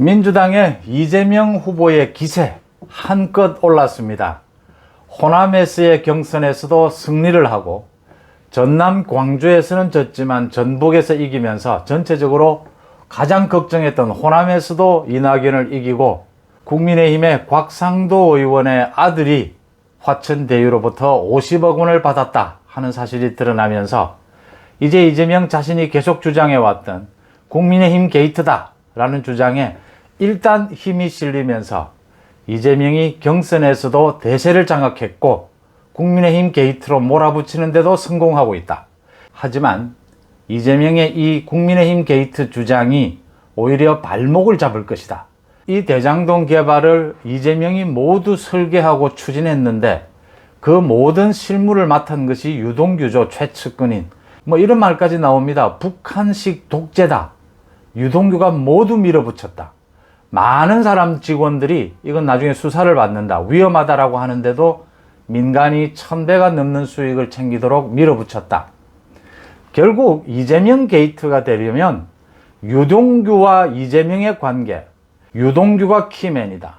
민주당의 이재명 후보의 기세 한껏 올랐습니다. 호남에서의 경선에서도 승리를 하고 전남 광주에서는 졌지만 전북에서 이기면서 전체적으로 가장 걱정했던 호남에서도 이낙연을 이기고 국민의힘의 곽상도 의원의 아들이 화천대유로부터 50억 원을 받았다 하는 사실이 드러나면서 이제 이재명 자신이 계속 주장해왔던 국민의힘 게이트다 라는 주장에 일단 힘이 실리면서 이재명이 경선에서도 대세를 장악했고 국민의힘 게이트로 몰아붙이는 데도 성공하고 있다. 하지만 이재명의 이 국민의힘 게이트 주장이 오히려 발목을 잡을 것이다. 이 대장동 개발을 이재명이 모두 설계하고 추진했는데 그 모든 실무를 맡은 것이 유동규죠. 최측근인. 이런 말까지 나옵니다. 북한식 독재다. 유동규가 모두 밀어붙였다. 많은 사람 직원들이 이건 나중에 수사를 받는다. 위험하다라고 하는데도 민간이 1000배가 넘는 수익을 챙기도록 밀어붙였다. 결국 이재명 게이트가 되려면 유동규와 이재명의 관계, 유동규가 키맨이다.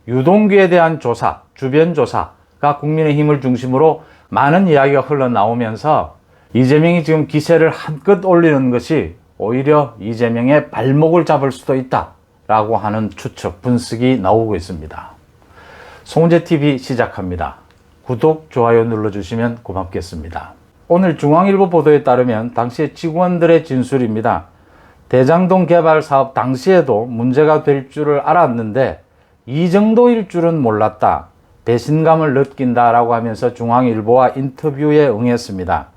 유동규에 대한 조사, 주변 조사가 국민의힘을 중심으로 많은 이야기가 흘러나오면서 이재명이 지금 기세를 한껏 올리는 것이 오히려 이재명의 발목을 잡을 수도 있다라고 하는 추측, 분석이 나오고 있습니다. 송재TV 시작합니다. 구독, 좋아요 눌러주시면 고맙겠습니다. 오늘 중앙일보 보도에 따르면 당시의 직원들의 진술입니다. 대장동 개발 사업 당시에도 문제가 될 줄을 알았는데 이 정도일 줄은 몰랐다. 배신감을 느낀다라고 하면서 중앙일보와 인터뷰에 응했습니다.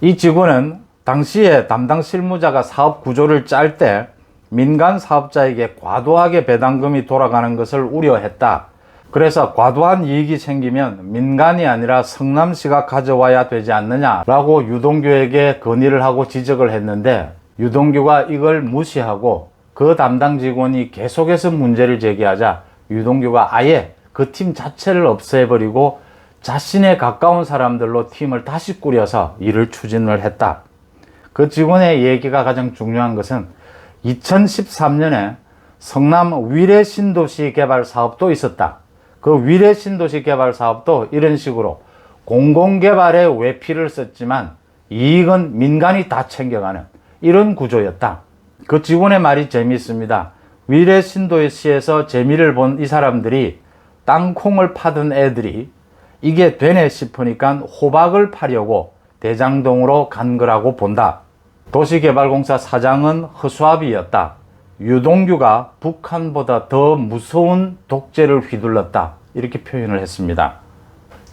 이 직원은 당시에 담당 실무자가 사업 구조를 짤 때 민간 사업자에게 과도하게 배당금이 돌아가는 것을 우려했다. 그래서 과도한 이익이 생기면 민간이 아니라 성남시가 가져와야 되지 않느냐라고 유동규에게 건의를 하고 지적을 했는데 유동규가 이걸 무시하고 그 담당 직원이 계속해서 문제를 제기하자 유동규가 아예 그 팀 자체를 없애버리고 자신에 가까운 사람들로 팀을 다시 꾸려서 일을 추진을 했다. 그 직원의 얘기가 가장 중요한 것은 2013년에 성남 위례 신도시 개발 사업도 있었다. 그 위례 신도시 개발 사업도 이런 식으로 공공개발에 외피를 썼지만 이익은 민간이 다 챙겨가는 이런 구조였다. 그 직원의 말이 재미있습니다. 위례 신도시에서 재미를 본 이 사람들이 땅콩을 파던 애들이 이게 되네 싶으니까 호박을 파려고 대장동으로 간 거라고 본다. 도시개발공사 사장은 허수아비였다. 유동규가 북한보다 더 무서운 독재를 휘둘렀다. 이렇게 표현을 했습니다.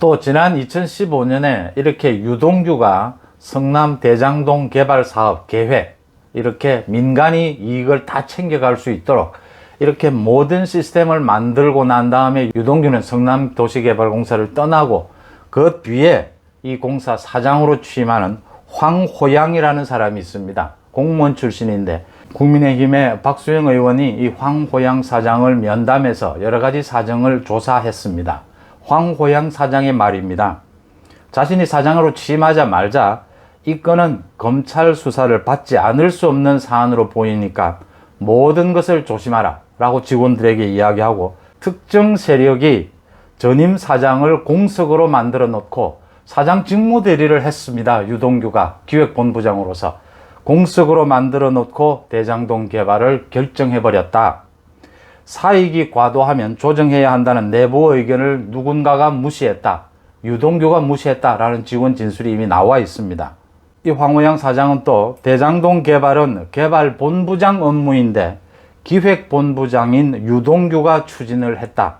또 지난 2015년에 이렇게 유동규가 성남 대장동 개발 사업 계획, 이렇게 민간이 이익을 다 챙겨갈 수 있도록 이렇게 모든 시스템을 만들고 난 다음에 유동규는 성남 도시개발공사를 떠나고 그 뒤에 이 공사 사장으로 취임하는 황호양이라는 사람이 있습니다. 공무원 출신인데 국민의힘의 박수영 의원이 이 황호양 사장을 면담해서 여러 가지 사정을 조사했습니다. 황호양 사장의 말입니다. 자신이 사장으로 취임하자마자 이 건은 검찰 수사를 받지 않을 수 없는 사안으로 보이니까 모든 것을 조심하라 라고 직원들에게 이야기하고 특정 세력이 전임 사장을 공석으로 만들어 놓고 사장 직무대리를 했습니다. 유동규가 기획본부장으로서 공석으로 만들어 놓고 대장동 개발을 결정해버렸다. 사익이 과도하면 조정해야 한다는 내부 의견을 누군가가 무시했다. 유동규가 무시했다라는 직원 진술이 이미 나와 있습니다. 이 황호양 사장은 또 대장동 개발은 개발본부장 업무인데 기획본부장인 유동규가 추진을 했다.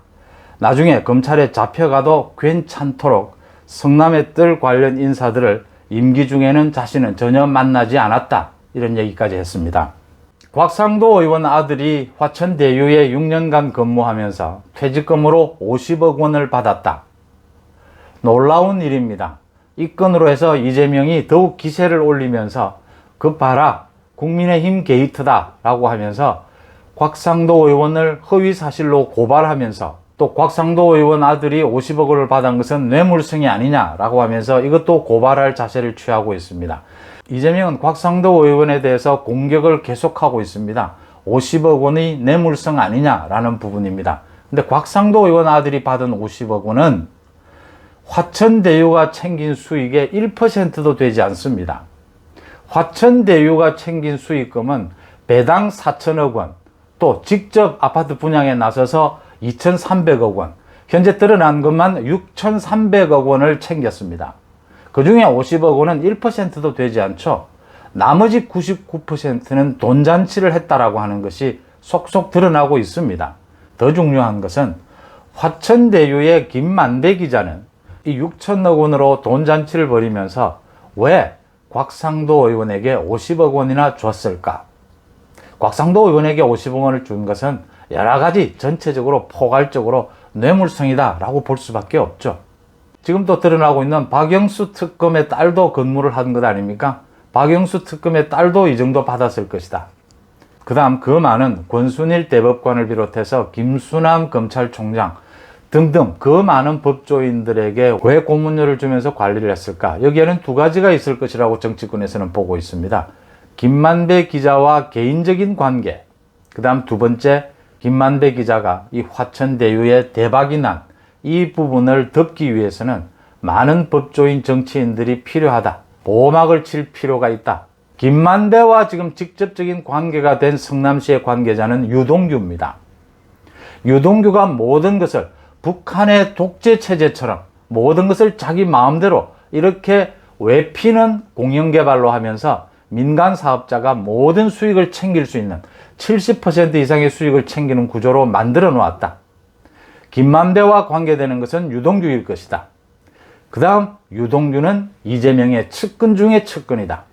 나중에 검찰에 잡혀가도 괜찮도록 성남의 뜰 관련 인사들을 임기 중에는 자신은 전혀 만나지 않았다. 이런 얘기까지 했습니다. 곽상도 의원 아들이 화천대유에 6년간 근무하면서 퇴직금으로 50억 원을 받았다. 놀라운 일입니다. 이 건으로 해서 이재명이 더욱 기세를 올리면서 그 봐라 국민의힘 게이트다 라고 하면서 곽상도 의원을 허위사실로 고발하면서 또 곽상도 의원 아들이 50억을 받은 것은 뇌물성이 아니냐라고 하면서 이것도 고발할 자세를 취하고 있습니다. 이재명은 곽상도 의원에 대해서 공격을 계속하고 있습니다. 50억 원의 뇌물성 아니냐라는 부분입니다. 근데 곽상도 의원 아들이 받은 50억 원은 화천대유가 챙긴 수익의 1%도 되지 않습니다. 화천대유가 챙긴 수익금은 배당 4천억 원, 또 직접 아파트 분양에 나서서 2,300억 원, 현재 드러난 것만 6,300억 원을 챙겼습니다. 그 중에 50억 원은 1%도 되지 않죠. 나머지 99%는 돈잔치를 했다라고 하는 것이 속속 드러나고 있습니다. 더 중요한 것은 화천대유의 김만배 기자는 이 6천억 원으로 돈잔치를 벌이면서 왜 곽상도 의원에게 50억 원이나 줬을까? 곽상도 의원에게 50억 원을 준 것은 여러 가지 전체적으로 포괄적으로 뇌물성이다 라고 볼 수밖에 없죠. 지금 또 드러나고 있는 박영수 특검의 딸도 근무를 한 것 아닙니까? 박영수 특검의 딸도 이 정도 받았을 것이다. 그 다음 그 많은 권순일 대법관을 비롯해서 김수남 검찰총장 등등 그 많은 법조인들에게 왜 고문료를 주면서 관리를 했을까? 여기에는 두 가지가 있을 것이라고 정치권에서는 보고 있습니다. 김만배 기자와 개인적인 관계, 그 다음 두 번째, 김만배 기자가 이 화천대유에 대박이 난 이 부분을 덮기 위해서는 많은 법조인 정치인들이 필요하다. 보호막을 칠 필요가 있다. 김만배와 지금 직접적인 관계가 된 성남시의 관계자는 유동규입니다. 유동규가 모든 것을 북한의 독재체제처럼 모든 것을 자기 마음대로 이렇게 외피는 공영개발로 하면서 민간 사업자가 모든 수익을 챙길 수 있는 70% 이상의 수익을 챙기는 구조로 만들어 놓았다. 김만배와 관계되는 것은 유동규일 것이다. 그 다음 유동규는 이재명의 측근 중의 측근이다.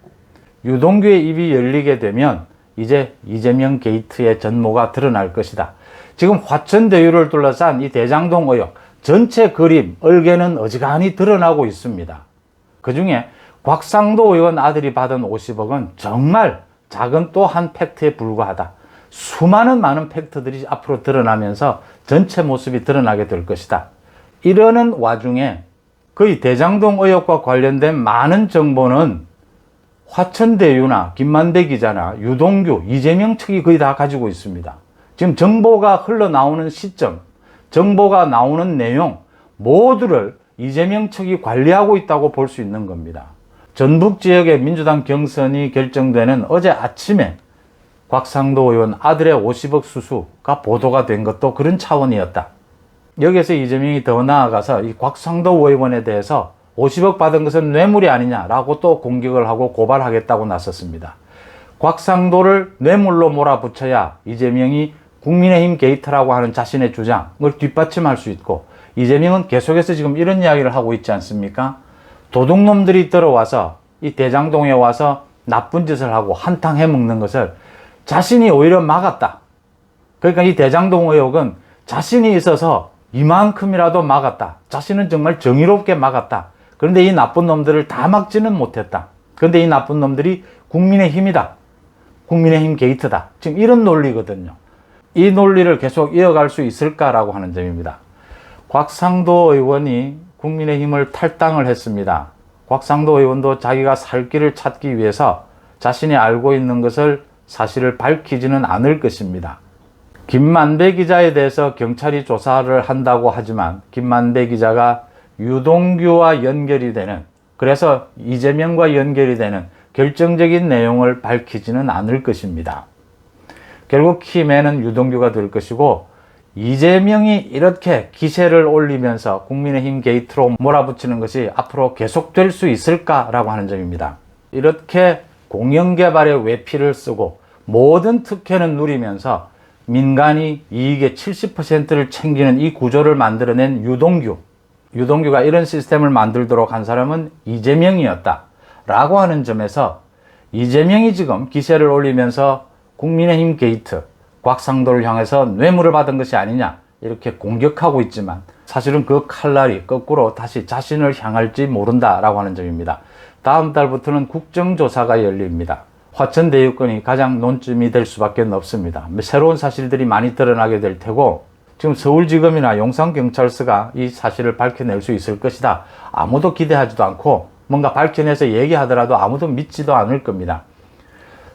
유동규의 입이 열리게 되면 이제 이재명 게이트의 전모가 드러날 것이다. 지금 화천대유를 둘러싼 이 대장동 의혹 전체 그림, 얼개는 어지간히 드러나고 있습니다. 그 중에 곽상도 의원 아들이 받은 50억은 정말 작은 또 한 팩트에 불과하다. 수많은 많은 팩트들이 앞으로 드러나면서 전체 모습이 드러나게 될 것이다. 이러는 와중에 거의 대장동 의혹과 관련된 많은 정보는 화천대유나 김만배 기자나 유동규, 이재명 측이 거의 다 가지고 있습니다. 지금 정보가 흘러나오는 시점, 정보가 나오는 내용 모두를 이재명 측이 관리하고 있다고 볼 수 있는 겁니다. 전북 지역의 민주당 경선이 결정되는 어제 아침에 곽상도 의원 아들의 50억 수수가 보도가 된 것도 그런 차원이었다. 여기에서 이재명이 더 나아가서 이 곽상도 의원에 대해서 50억 받은 것은 뇌물이 아니냐라고 또 공격을 하고 고발하겠다고 나섰습니다. 곽상도를 뇌물로 몰아붙여야 이재명이 국민의힘 게이트라고 하는 자신의 주장을 뒷받침할 수 있고, 이재명은 계속해서 지금 이런 이야기를 하고 있지 않습니까? 도둑놈들이 들어와서 이 대장동에 와서 나쁜 짓을 하고 한탕 해먹는 것을 자신이 오히려 막았다. 그러니까 이 대장동 의혹은 자신이 있어서 이만큼이라도 막았다. 자신은 정말 정의롭게 막았다. 그런데 이 나쁜 놈들을 다 막지는 못했다. 그런데 이 나쁜 놈들이 국민의힘이다. 국민의힘 게이트다. 지금 이런 논리거든요. 이 논리를 계속 이어갈 수 있을까라고 하는 점입니다. 곽상도 의원이 국민의힘을 탈당을 했습니다. 곽상도 의원도 자기가 살 길을 찾기 위해서 자신이 알고 있는 것을 사실을 밝히지는 않을 것입니다. 김만배 기자에 대해서 경찰이 조사를 한다고 하지만 김만배 기자가 유동규와 연결이 되는, 그래서 이재명과 연결이 되는 결정적인 내용을 밝히지는 않을 것입니다. 결국 키맨은 유동규가 될 것이고, 이재명이 이렇게 기세를 올리면서 국민의힘 게이트로 몰아붙이는 것이 앞으로 계속될 수 있을까라고 하는 점입니다. 이렇게 공영개발의 외피를 쓰고 모든 특혜는 누리면서 민간이 이익의 70%를 챙기는 이 구조를 만들어낸 유동규가 이런 시스템을 만들도록 한 사람은 이재명이었다 라고 하는 점에서 이재명이 지금 기세를 올리면서 국민의힘 게이트, 곽상도를 향해서 뇌물을 받은 것이 아니냐 이렇게 공격하고 있지만, 사실은 그 칼날이 거꾸로 다시 자신을 향할지 모른다라고 하는 점입니다. 다음 달부터는 국정조사가 열립니다. 화천대유권이 가장 논점이 될 수밖에 없습니다. 새로운 사실들이 많이 드러나게 될 테고, 지금 서울지검이나 용산경찰서가 이 사실을 밝혀낼 수 있을 것이다. 아무도 기대하지도 않고 뭔가 밝혀내서 얘기하더라도 아무도 믿지도 않을 겁니다.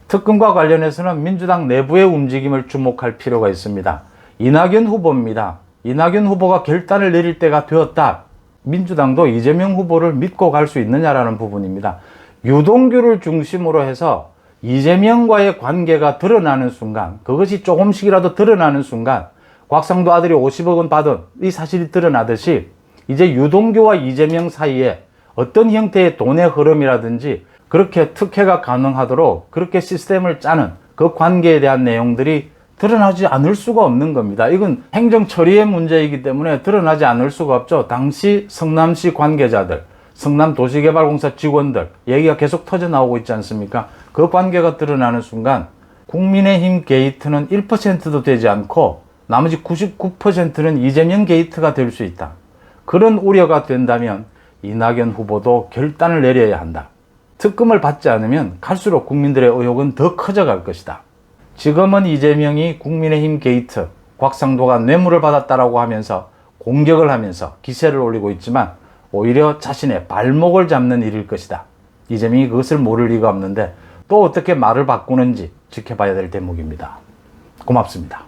특검과 관련해서는 민주당 내부의 움직임을 주목할 필요가 있습니다. 이낙연 후보입니다. 이낙연 후보가 결단을 내릴 때가 되었다. 민주당도 이재명 후보를 믿고 갈 수 있느냐라는 부분입니다. 유동규를 중심으로 해서 이재명과의 관계가 드러나는 순간, 그것이 조금씩이라도 드러나는 순간, 곽상도 아들이 50억 원 받은 이 사실이 드러나듯이 이제 유동규와 이재명 사이에 어떤 형태의 돈의 흐름이라든지 그렇게 특혜가 가능하도록 그렇게 시스템을 짜는 그 관계에 대한 내용들이 드러나지 않을 수가 없는 겁니다. 이건 행정 처리의 문제이기 때문에 드러나지 않을 수가 없죠. 당시 성남시 관계자들, 성남도시개발공사 직원들 얘기가 계속 터져나오고 있지 않습니까? 그 관계가 드러나는 순간 국민의힘 게이트는 1%도 되지 않고 나머지 99%는 이재명 게이트가 될 수 있다. 그런 우려가 된다면 이낙연 후보도 결단을 내려야 한다. 특검을 받지 않으면 갈수록 국민들의 의혹은 더 커져갈 것이다. 지금은 이재명이 국민의힘 게이트, 곽상도가 뇌물을 받았다라고 하면서 공격을 하면서 기세를 올리고 있지만 오히려 자신의 발목을 잡는 일일 것이다. 이재명이 그것을 모를 리가 없는데 또 어떻게 말을 바꾸는지 지켜봐야 될 대목입니다. 고맙습니다.